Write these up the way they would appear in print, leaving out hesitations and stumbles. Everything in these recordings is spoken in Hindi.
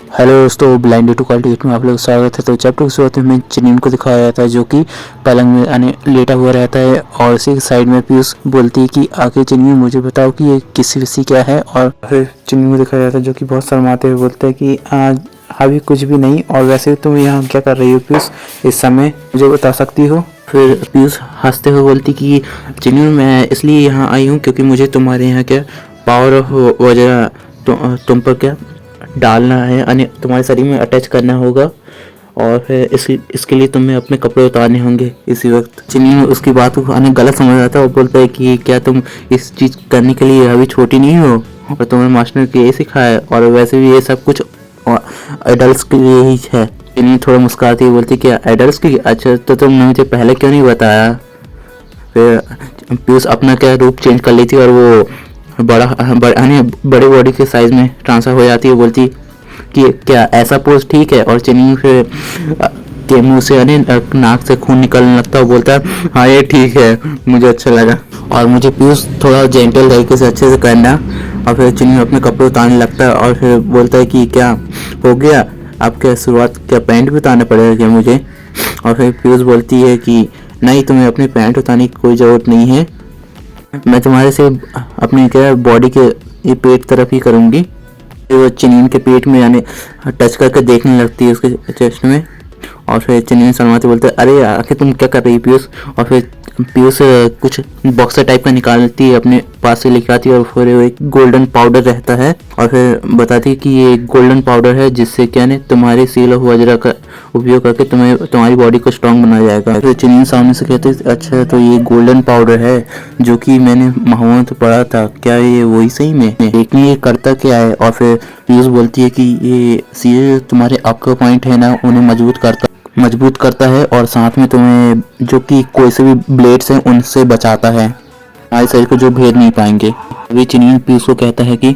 हेलो दोस्तों, ब्लाइंड टू क्वालिटी में आप लोग स्वागत है। तो चैप्टर की शुरुआत में चनीन को दिखाया जाता है जो कि पलंग में लेटा हुआ रहता है और उसी साइड में पीयूष बोलती है कि आखिर चनीन मुझे बताओ कि ये किसी विसी क्या है। और फिर चनीन को दिखाया जाता है जो कि बहुत शर्माते हुए बोलता है कि आज अभी कुछ भी नहीं, और वैसे तुम यहाँ क्या कर रही हो पीयूष, इस समय मुझे बता सकती हो। फिर पीयूष हंसते हुए बोलती कि चनीन मैं इसलिए यहाँ आई हूँ क्योंकि मुझे तुम्हारे यहाँ क्या पावर ऑफ वजह तुम पर क्या डालना है, यानी तुम्हारे शरीर में अटैच करना होगा और फिर इसके लिए तुम्हें अपने कपड़े उतारने होंगे। इसी वक्त चिनी उसकी बात को गलत समझ आता है और बोलता है कि क्या तुम इस चीज़ करने के लिए अभी छोटी नहीं हो और तुम्हें मास्टर ने यही सिखाया है, और वैसे भी ये सब कुछ एडल्ट्स के लिए ही है। चिनी थोड़ा मुस्कुराती है, बोलती क्या एडल्ट्स की? अच्छा, तो तुमने मुझे पहले क्यों नहीं बताया। फिर पीयूष अपना क्या रूप चेंज कर लेती है और वो बड़े बॉडी के साइज में ट्रांसफर हो जाती है। बोलती कि क्या ऐसा पोज ठीक है, और चनी फिर के मुंह से नाक से खून निकलने लगता है। बोलता है हाँ ये ठीक है, मुझे अच्छा लगा और मुझे पीयूष थोड़ा जेंटल तरीके से अच्छे से करना। और फिर चनी अपने कपड़े उतारने लगता है और फिर बोलता है कि क्या हो गया, आप क्या शुरुआत क्या पैंट भी उतारना पड़ेगा क्या मुझे। और फिर पीयूष बोलती है कि नहीं, तुम्हें अपनी पैंट उतारने की कोई ज़रूरत नहीं है, मैं तुम्हारे से अपने क्या बॉडी के ये पेट तरफ ही करूँगी। वो चनीन के पेट में यानी टच करके देखने लगती है उसके चेस्ट में। और फिर चनीन शर्माते बोलते हैं अरे आखिर तुम क्या कर रही है पीयूष। और फिर पीयूष कुछ बॉक्सर टाइप का निकालती है, अपने पास से लेकर आती है और फिर एक गोल्डन पाउडर रहता है और फिर बताती है कि ये गोल्डन पाउडर है जिससे क्या नहीं तुम्हारे सील ऑफ वज्रा का उपयोग करके तुम्हारी बॉडी को स्ट्रांग बनाया जाएगा। फिर चनीन सामने से कहते हैं अच्छा तो ये गोल्डन पाउडर है जो कि मैंने महावरा तो पढ़ा था, क्या ये वही सही में? लेकिन ये करता क्या है। और फिर पीयूष बोलती है कि ये सीधे तुम्हारे आपका पॉइंट है ना, उन्हें मजबूत करता है और साथ में तुम्हें जो कि कोई से भी ब्लेड्स हैं उनसे बचाता है, हमारे शरीर को जो भेद नहीं पाएंगे। अभी चनीन पीयूष को कहता है कि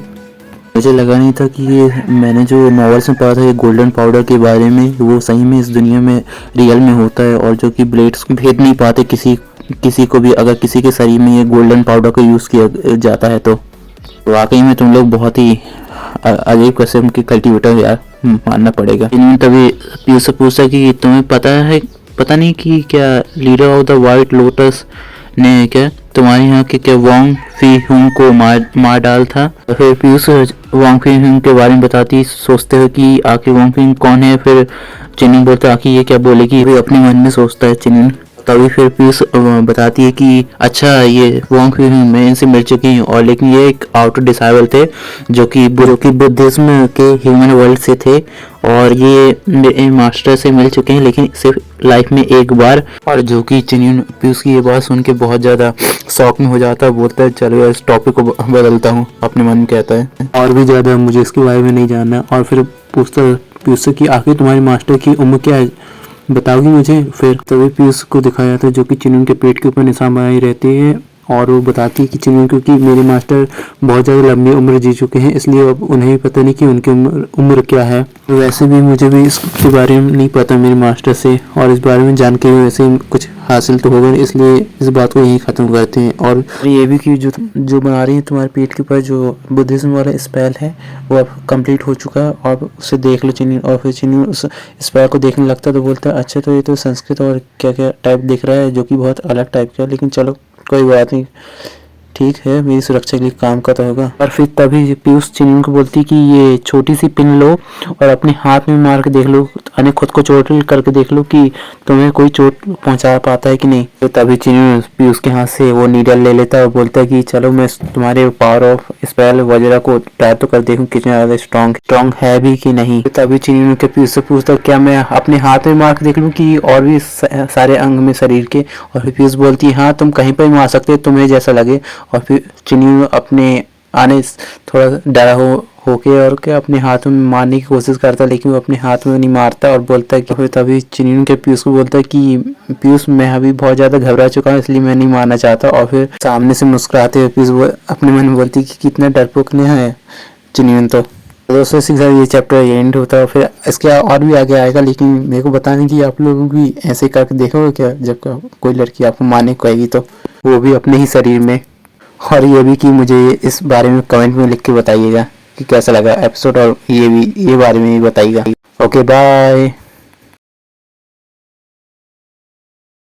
मुझे लगा नहीं था कि ये मैंने जो नॉवेल्स में पढ़ा था ये गोल्डन पाउडर के बारे में वो सही में इस दुनिया में रियल में होता है, और जो कि ब्लेड्स भेद नहीं पाते किसी को भी अगर किसी के शरीर में ये गोल्डन पाउडर का यूज़ किया जाता है। तो वाकई में तुम लोग बहुत ही अजीब किस्म के कल्टीवेटर यार, मानना पड़ेगा। इन्होंने तभी पीयूष से पूछा कि तुम्हें पता नहीं कि क्या leader of the white lotus ने क्या तुम्हारे यहाँ के क्या वांग फी हुंग को मार डाल था। और फिर पीयूष वांग फी हुंग के बारे में बताती, सोचते हुए कि आखिर वांग फी हुंग कौन है। फिर चिनिंग बोलता आखिर ये क्या बोलेगी, वे अपने मन में सोचता है चिनिंग। तभी फिर पीयूष बताती है कि अच्छा ये वांग फी हुंग मैं इनसे मिल चुकी हूँ, और लेकिन ये एक आउटर डिसाइबल थे जो कि बुद्धिज्म के ह्यूमन वर्ल्ड से थे, और ये मास्टर से मिल चुके हैं लेकिन सिर्फ लाइफ में एक बार। और जो कि चिनियन पीयूष की ये बात सुन के बहुत ज़्यादा शौक में हो जाता है, बोलता है चलो इस टॉपिक को बदलता हूँ, अपने मन में कहता है और भी ज़्यादा मुझे इसके बारे में नहीं जानना। और फिर पूछता है पीयूष से कि आखिर तुम्हारे मास्टर की उम्र क्या है, बताओगी मुझे। फिर तभी पीयूष को दिखाया जाता है जो कि चिनियन के पेट के ऊपर निशान बनाई रहती है, और वो बताती है कि चिनियन क्योंकि मेरे मास्टर बहुत ज़्यादा लंबी उम्र जी चुके हैं इसलिए अब उन्हें भी पता नहीं कि उनकी उम्र क्या है। वैसे भी मुझे भी इसके बारे में नहीं पता मेरे मास्टर से, और इस बारे में जान के वैसे कुछ हासिल तो होगा, इसलिए इस बात को यहीं ख़त्म करते हैं। और ये भी कि जो बना रही है तुम्हारे पेट के ऊपर जो बुद्धिज्म वाला स्पेल है वो अब कंप्लीट हो चुका है, और उसे देख लो चिनियन। और फिर चिनियन उस स्पेल को देखने लगता है तो बोलता है अच्छा तो ये तो संस्कृत और क्या क्या टाइप दिख रहा है जो कि बहुत अलग टाइप का है, लेकिन चलो कोई बात नहीं, ठीक है मेरी सुरक्षा के लिए काम करता होगा। और फिर तभी पीयूष चिनियन को बोलती कि ये छोटी सी पिन लो और अपने हाथ में मार के देख लो, यानी खुद को चोट करके देख लो कि तुम्हें कोई चोट पहुंचा पाता है कि नहीं। तो तभी चिनियन पीयूष के हाथ से वो नीडल ले लेता है और बोलता है कि चलो मैं तुम्हारे पावर ऑफ स्पेल वगैरह को ट्राई तो कर देखूं कितना ज़्यादा स्ट्रॉन्ग है भी कि नहीं। तो तभी चिनियन के पीयूष से पूछता क्या मैं अपने हाथ में मार के देख लूँ कि और भी सारे अंग में शरीर के। और फिर पीयूष बोलती है हाँ तुम कहीं पर भी मार सकते हो, तुम्हें जैसा लगे। और फिर चिनियन अपने आने थोड़ा डरा होके और क्या अपने हाथ में मारने की कोशिश करता है, लेकिन वो अपने हाथ में नहीं मारता और बोलता है कि फिर तभी चिनियन के पीयूष को बोलता है कि पीयूष मैं अभी बहुत ज़्यादा घबरा चुका हूँ इसलिए मैं नहीं मारना चाहता। और फिर सामने से मुस्कुराते हुए पीयूष अपने मन में बोलती कि कितना डरपोक है चिनियन। तो दोस्तों इसी के साथ ये चैप्टर एंड होता है, फिर इसके और भी आगे आएगा, लेकिन मेरे को बताने की आप लोग भी ऐसे करके देखोगे क्या जब कोई लड़की आपको मारने को आएगी तो वो भी अपने ही शरीर में। और ये भी कि मुझे इस बारे में कमेंट में लिख के बताइएगा कि कैसा लगा एपिसोड और ये बारे में भी बताइएगा। Okay bye.